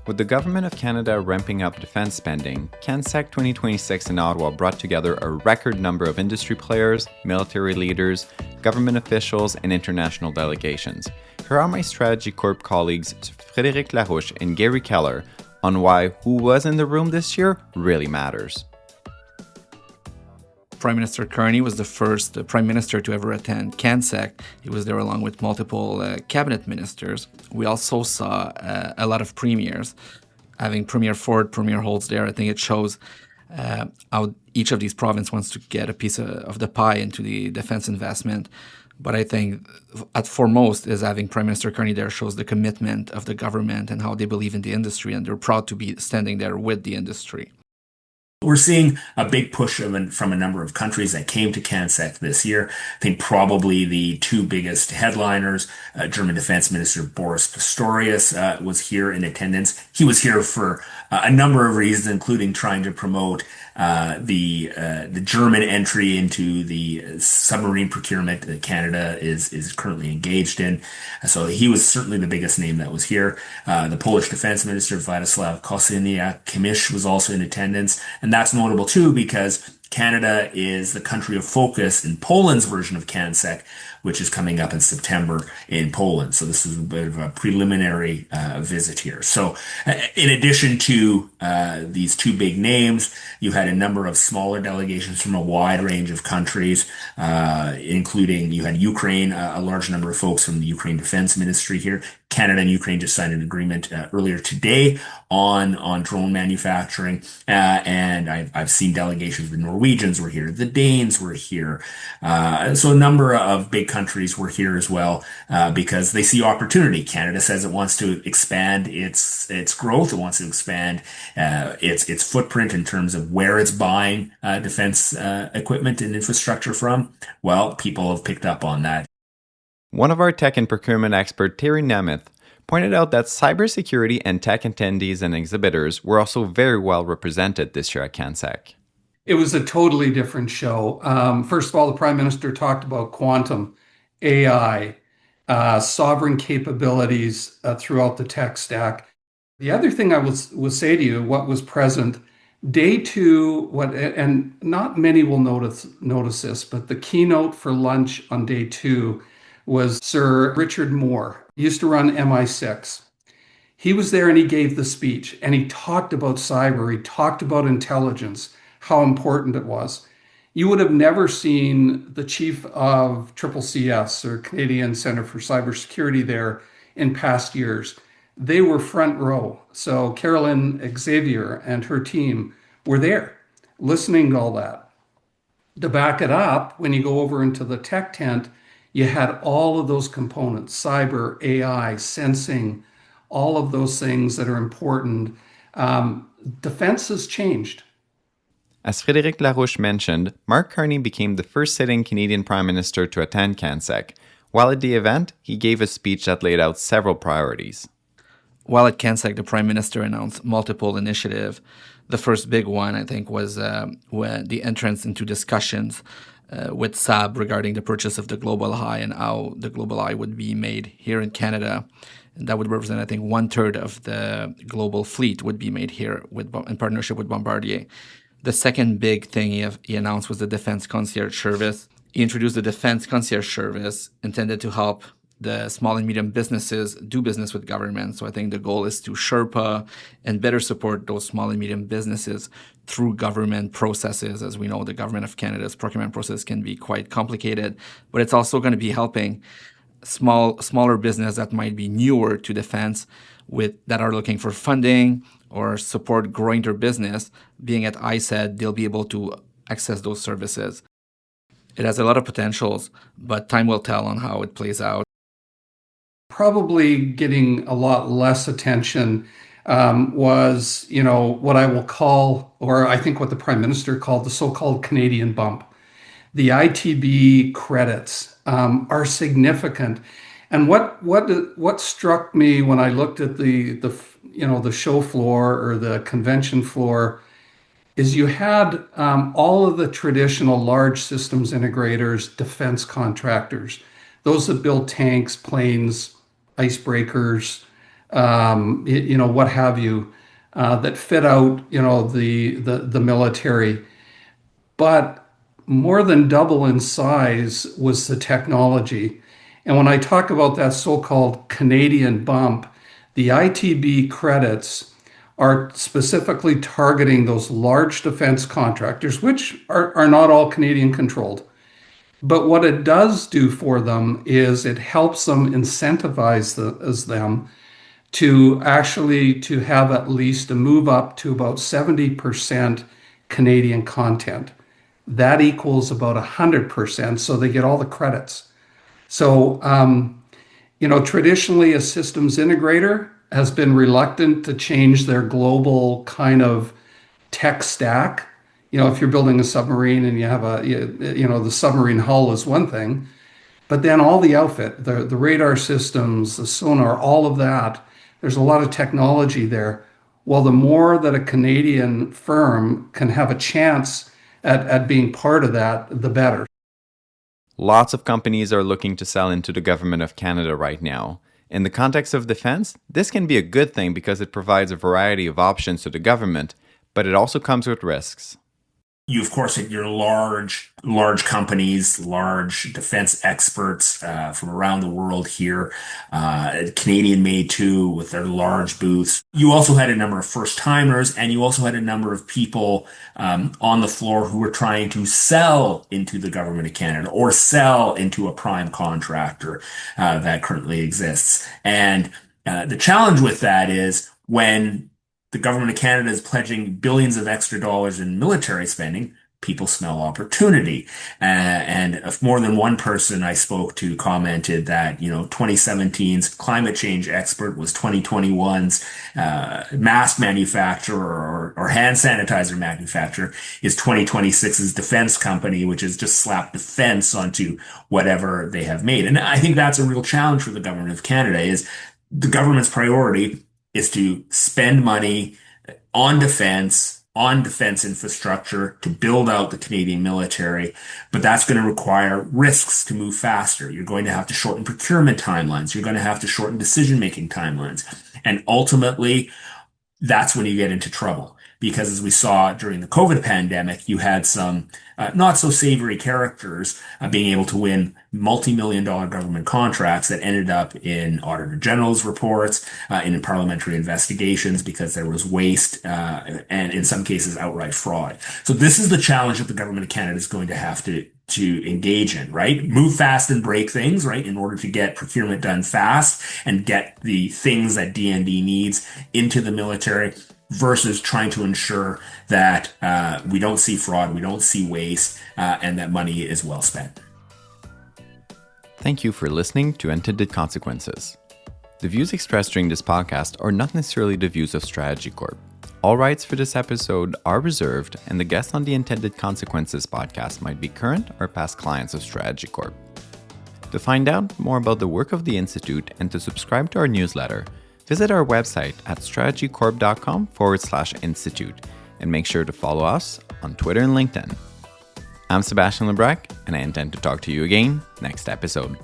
With the Government of Canada ramping up defense spending, CANSEC 2026 in Ottawa brought together a record number of industry players, military leaders, government officials, and international delegations. Here are my StrategyCorp colleagues Frédérik Larouche and Garry Keller on why who was in the room this year really matters. Prime Minister Carney was the first Prime Minister to ever attend CANSEC. He was there along with multiple cabinet ministers. We also saw a lot of premiers. Having Premier Ford, Premier Holtz there, I think it shows how each of these provinces wants to get a piece of the pie into the defense investment. But I think at foremost is having Prime Minister Carney there shows the commitment of the government and how they believe in the industry, and they're proud to be standing there with the industry. We're seeing a big push from a number of countries that came to CANSEC this year. I think probably the two biggest headliners, German Defense Minister Boris Pistorius was here in attendance. He was here for a number of reasons, including trying to promote the German entry into the submarine procurement that Canada is currently engaged in. So he was certainly the biggest name that was here. The Polish Defense Minister Władysław Kosyniak-Kamysz was also in attendance. And that's notable too because Canada is the country of focus in Poland's version of CANSEC, which is coming up in September in Poland. So this is a bit of a preliminary visit here. So in addition to these two big names, you had a number of smaller delegations from a wide range of countries, including you had Ukraine, a large number of folks from the Ukraine Defense Ministry here. Canada and Ukraine just signed an agreement earlier today on drone manufacturing, and I've seen delegations. The Norwegians were here, the Danes were here, so a number of big countries were here as well because they see opportunity. Canada says it wants to expand its growth, it wants to expand its footprint in terms of where it's buying defense equipment and infrastructure from. Well, people have picked up on that. One of our tech and procurement expert, Terry Nemeth, pointed out that cybersecurity and tech attendees and exhibitors were also very well represented this year at CANSEC. It was a totally different show. First of all, the Prime Minister talked about quantum, AI, sovereign capabilities throughout the tech stack. The other thing I will say to you, what was present, day two, and not many will notice this, but the keynote for lunch on day two was Sir Richard Moore. He used to run MI6. He was there and he gave the speech and he talked about cyber, he talked about intelligence, how important it was. You would have never seen the chief of CCCS or Canadian Center for Cybersecurity there in past years. They were front row. So Carolyn Xavier and her team were there listening to all that. To back it up, when you go over into the tech tent, you had all of those components, cyber, AI, sensing, all of those things that are important. Defense has changed. As Frédérik Larouche mentioned, Mark Carney became the first sitting Canadian Prime Minister to attend CANSEC. While at the event, he gave a speech that laid out several priorities. While at CANSEC, the Prime Minister announced multiple initiatives. The first big one, I think, was when the entrance into discussions with SAB regarding the purchase of the Global Eye and how the Global Eye would be made here in Canada. And that would represent, I think, 1/3 of the global fleet would be made here in partnership with Bombardier. The second big thing he announced was the Defense Concierge Service. He introduced the Defense Concierge Service intended to help the small and medium businesses do business with government. So I think the goal is to Sherpa and better support those small and medium businesses through government processes. As we know, the Government of Canada's procurement process can be quite complicated, but it's also going to be helping smaller business that might be newer to defense that are looking for funding or support growing their business. Being at ISED, they'll be able to access those services. It has a lot of potentials, but time will tell on how it plays out. Probably getting a lot less attention was, what I will call, or I think what the Prime Minister called the so-called Canadian bump. The ITB credits are significant. And what struck me when I looked at the show floor or the convention floor is you had all of the traditional large systems integrators, defense contractors, those that build tanks, planes, icebreakers, what have you, that fit out, the military. But more than double in size was the technology. And when I talk about that so-called Canadian bump, the ITB credits are specifically targeting those large defense contractors, which are not all Canadian controlled. But what it does do for them is it helps them incentivize them to actually to have at least a move up to about 70% Canadian content. That equals about 100%, so they get all the credits. So, traditionally, a systems integrator has been reluctant to change their global kind of tech stack. If you're building a submarine and you have the submarine hull is one thing, but then all the outfit, the radar systems, the sonar, all of that, there's a lot of technology there. Well, the more that a Canadian firm can have a chance at being part of that, the better. Lots of companies are looking to sell into the government of Canada right now. In the context of defense, this can be a good thing because it provides a variety of options to the government, but it also comes with risks. You, of course, had your large companies, large defense experts from around the world here, Canadian made too, with their large booths. You also had a number of first timers, and you also had a number of people on the floor who were trying to sell into the government of Canada or sell into a prime contractor that currently exists. And the challenge with that is when the government of Canada is pledging billions of extra dollars in military spending, people smell opportunity. And if more than one person I spoke to commented that, 2017's climate change expert was 2021's mask manufacturer or hand sanitizer manufacturer is 2026's defense company, which has just slapped defense onto whatever they have made. And I think that's a real challenge for the government of Canada is the government's priority is to spend money on defense infrastructure to build out the Canadian military, but that's going to require risks to move faster. You're going to have to shorten procurement timelines. You're going to have to shorten decision-making timelines. And ultimately, that's when you get into trouble. Because as we saw during the COVID pandemic, you had some not so savory characters being able to win multi-million-dollar government contracts that ended up in Auditor General's reports, in parliamentary investigations because there was waste and in some cases outright fraud. So this is the challenge that the government of Canada is going to have to engage in, right? Move fast and break things, right? In order to get procurement done fast and get the things that DND needs into the military versus trying to ensure that we don't see fraud, we don't see waste, and that money is well spent. Thank you for listening to Intended Consequences. The views expressed during this podcast are not necessarily the views of StrategyCorp. All rights for this episode are reserved, and the guests on the Intended Consequences podcast might be current or past clients of StrategyCorp. To find out more about the work of the Institute and to subscribe to our newsletter, visit our website at strategycorp.com/institute and make sure to follow us on Twitter and LinkedIn. I'm Sebastian Lebrac, and I intend to talk to you again next episode.